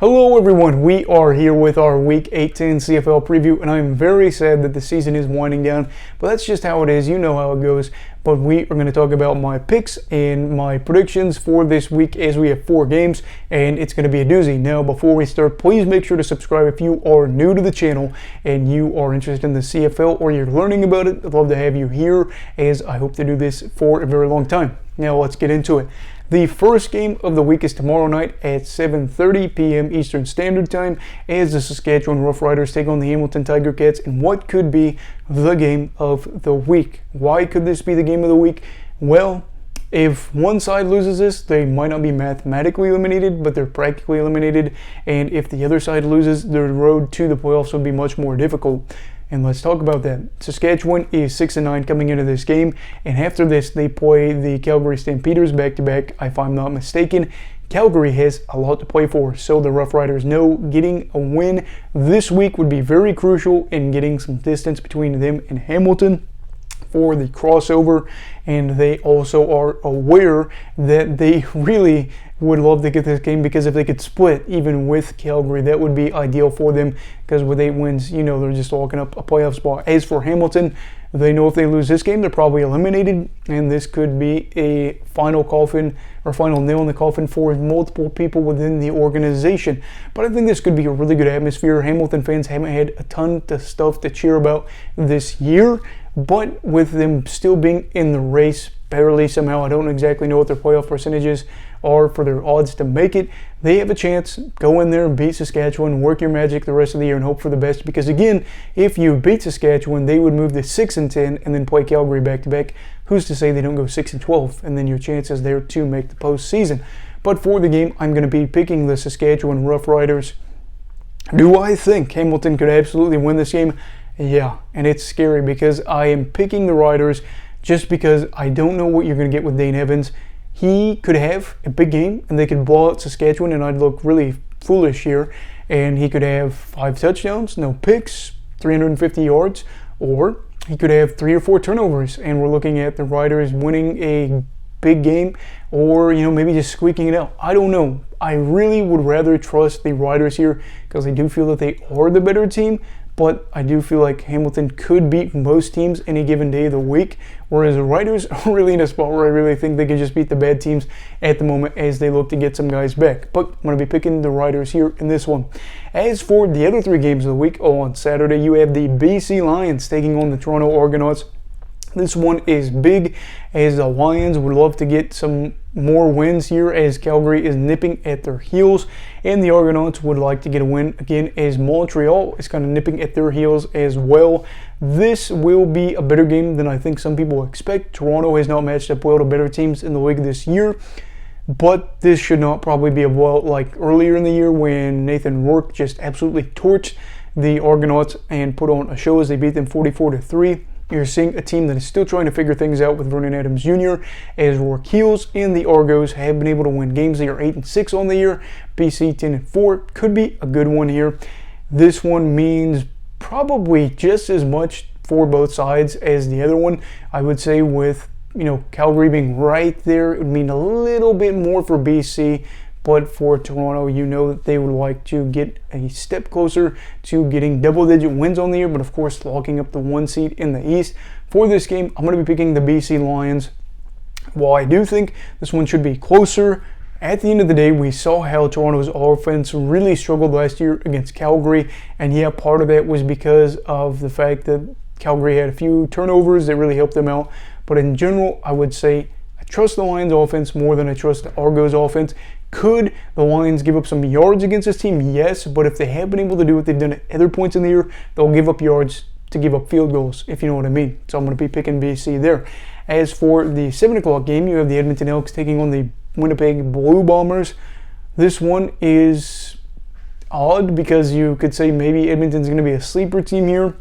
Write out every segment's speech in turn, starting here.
Hello everyone, we are here with our Week 18 CFL preview, and I'm very sad that the season is winding down, but that's just how it is, you know how it goes. But we are going to talk about my picks and my predictions for this week as we have 4 games, and it's going to be a doozy. Now, before we start, please make sure to subscribe if you are new to the channel and you are interested in the CFL or you're learning about it. I'd love to have you here, as I hope to do this for a very long time. Now, let's get into it. The first game of the week is tomorrow night at 7:30 p.m. Eastern Standard Time as the Saskatchewan Roughriders take on the Hamilton Tiger Cats in what could be the game of the week. Why could this be the game of the week? Well, if one side loses this, they might not be mathematically eliminated, but they're practically eliminated. And if the other side loses, their road to the playoffs would be much more difficult. And let's talk about that. Saskatchewan is 6-9 coming into this game, and after this, they play the Calgary Stampeders back-to-back, if I'm not mistaken. Calgary has a lot to play for, so the Roughriders know getting a win this week would be very crucial in getting some distance between them and Hamilton for the crossover, and they also are aware that they really would love to get this game, because if they could split even with Calgary, that would be ideal for them, because with 8 wins, you know, they're just locking up a playoff spot. As for Hamilton, they know if they lose this game, they're probably eliminated, and this could be a final coffin or final nail in the coffin for multiple people within the organization. But I think this could be a really good atmosphere. Hamilton fans haven't had a ton of stuff to cheer about this year, but with them still being in the race barely somehow, I don't exactly know what their playoff percentages are for their odds to make it. They have a chance. Go in there and beat Saskatchewan, work your magic the rest of the year and hope for the best, because again, if you beat Saskatchewan, they would move to 6-10 and then play Calgary back-to-back. Who's to say they don't go 6-12, and then your chances there to make the postseason. But for the game, I'm going to be picking the Saskatchewan Roughriders. Do I think Hamilton could absolutely win this game? Yeah, and it's scary because I am picking the Riders just because I don't know what you're going to get with Dane Evans. He could have a big game and they could blow out Saskatchewan, and I'd look really foolish here. And he could have 5 touchdowns, no picks, 350 yards, or he could have 3 or 4 turnovers, and we're looking at the Riders winning a big game, or maybe just squeaking it out. I don't know. I really would rather trust the Riders here because I do feel that they are the better team. But I do feel like Hamilton could beat most teams any given day of the week, whereas the Riders are really in a spot where I really think they could just beat the bad teams at the moment as they look to get some guys back. But I'm going to be picking the Riders here in this one. As for the other 3 games of the week, on Saturday you have the BC Lions taking on the Toronto Argonauts. This one is big, as the Lions would love to get some more wins here as Calgary is nipping at their heels, and the Argonauts would like to get a win again as Montreal is kind of nipping at their heels as well. This will be a better game than I think some people expect. Toronto has not matched up well to better teams in the league this year, but this should not probably be a blowout like earlier in the year when Nathan Rourke just absolutely torched the Argonauts and put on a show as they beat them 44-3. You're seeing a team that is still trying to figure things out with Vernon Adams Jr. as Rourke heals, and the Argos have been able to win games. They are 8-6 on the year. BC 10-4 could be a good one here. This one means probably just as much for both sides as the other one. I would say with Calgary being right there, it would mean a little bit more for BC. But for Toronto, that they would like to get a step closer to getting double-digit wins on the year, but of course locking up the 1 seed in the East. For this game, I'm going to be picking the BC Lions. While I do think this one should be closer, at the end of the day, we saw how Toronto's offense really struggled last year against Calgary, and yeah, part of that was because of the fact that Calgary had a few turnovers that really helped them out. But in general, I would say I trust the Lions offense more than I trust the Argos offense. Could the Lions give up some yards against this team? Yes, but if they have been able to do what they've done at other points in the year, they'll give up yards to give up field goals, if you know what I mean. So I'm going to be picking BC there. As for the 7 o'clock game, you have the Edmonton Elks taking on the Winnipeg Blue Bombers. This one is odd because you could say maybe Edmonton's going to be a sleeper team here,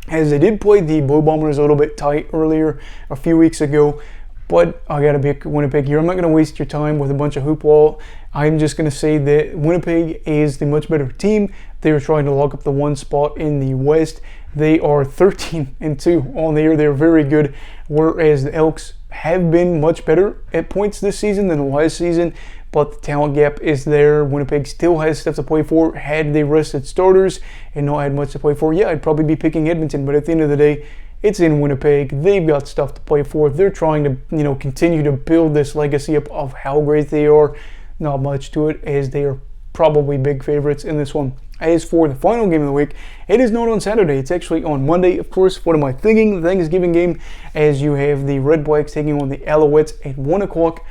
as they did play the Blue Bombers a little bit tight earlier a few weeks ago. But I got to pick Winnipeg here. I'm not going to waste your time with a bunch of hoopla. I'm just going to say that Winnipeg is the much better team. They are trying to lock up the 1 spot in the West. They are 13-2 on the year. They're very good, whereas the Elks have been much better at points this season than last season. but the talent gap is there. Winnipeg still has stuff to play for. Had they rested starters and not had much to play for, yeah, I'd probably be picking Edmonton, but at the end of the day, it's in Winnipeg. They've got stuff to play for. They're trying to, continue to build this legacy up of how great they are. Not much to it, as they are probably big favorites in this one. As for the final game of the week, it is not on Saturday. It's actually on Monday. Of course, what am I thinking? The Thanksgiving game, as you have the Red Blacks taking on the Alouettes at 1 o'clock.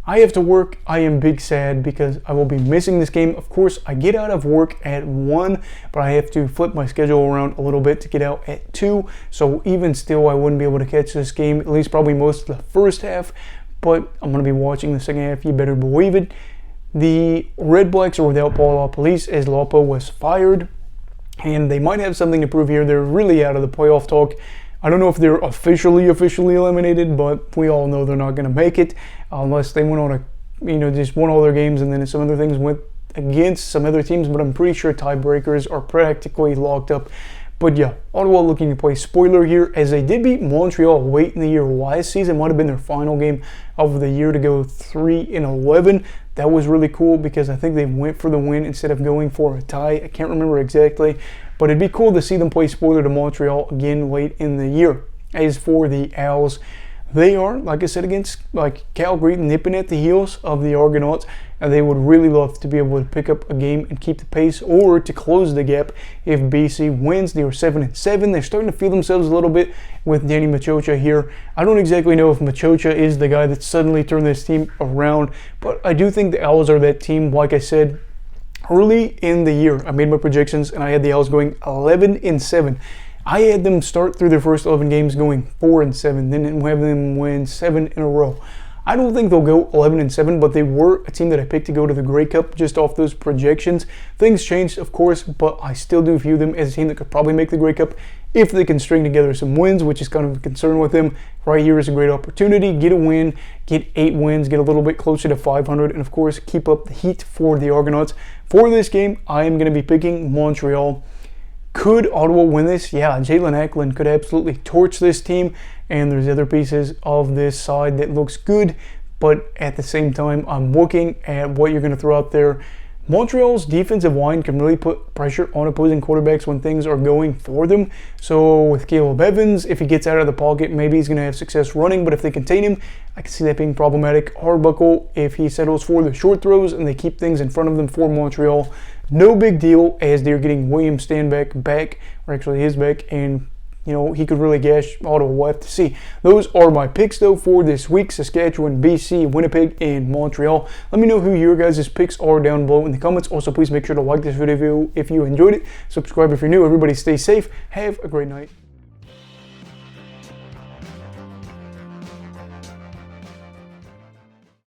I have to work. I am big sad because I will be missing this game. Of course, I get out of work at 1, but I have to flip my schedule around a little bit to get out at 2. So even still, I wouldn't be able to catch this game, at least probably most of the first half. But I'm going to be watching the second half. You better believe it. The Red Blacks are without Paul LaPolice as Lapo was fired. And they might have something to prove here. They're really out of the playoff talk. I don't know if they're officially eliminated, but we all know they're not going to make it unless they went on just won all their games and then some other things went against some other teams. But I'm pretty sure tiebreakers are practically locked up. But yeah, Ottawa looking to play spoiler here, as they did beat Montreal late in the year last season. Might have been their final game of the year to go 3-11. That was really cool because I think they went for the win instead of going for a tie. I can't remember exactly, but it'd be cool to see them play spoiler to Montreal again late in the year. As for the Owls, they are, like I said, against Calgary, nipping at the heels of the Argonauts, and they would really love to be able to pick up a game and keep the pace, or to close the gap if BC wins. They are 7-7. They're starting to feel themselves a little bit with Danny Machocha here. I don't exactly know if Machocha is the guy that suddenly turned this team around, but I do think the Owls are that team. Like I said, early in the year, I made my predictions, and I had the Owls going 11-7. I had them start through their first 11 games going 4-7, then have them win 7 in a row. I don't think they'll go 11-7, but they were a team that I picked to go to the Grey Cup just off those projections. Things changed, of course, but I still do view them as a team that could probably make the Grey Cup if they can string together some wins, which is kind of a concern with them. Right here is a great opportunity. Get a win, get 8 wins, get a little bit closer to 500, and of course, keep up the heat for the Argonauts. For this game, I am going to be picking Montreal. Could Ottawa win this? Yeah, Jalen Acklin could absolutely torch this team, and there's other pieces of this side that looks good, but at the same time, I'm looking at what you're going to throw out there. Montreal's defensive line can really put pressure on opposing quarterbacks when things are going for them. So with Caleb Evans, if he gets out of the pocket, maybe he's going to have success running, but if they contain him, I can see that being problematic. Arbuckle, if he settles for the short throws and they keep things in front of them for Montreal, no big deal, as they're getting William Stanback back, or actually his back, and he could really gash Ottawa. We'll have to see. Those are my picks, though, for this week. Saskatchewan, BC, Winnipeg, and Montreal. Let me know who your guys' picks are down below in the comments. Also, please make sure to like this video if you enjoyed it. Subscribe if you're new. Everybody stay safe. Have a great night.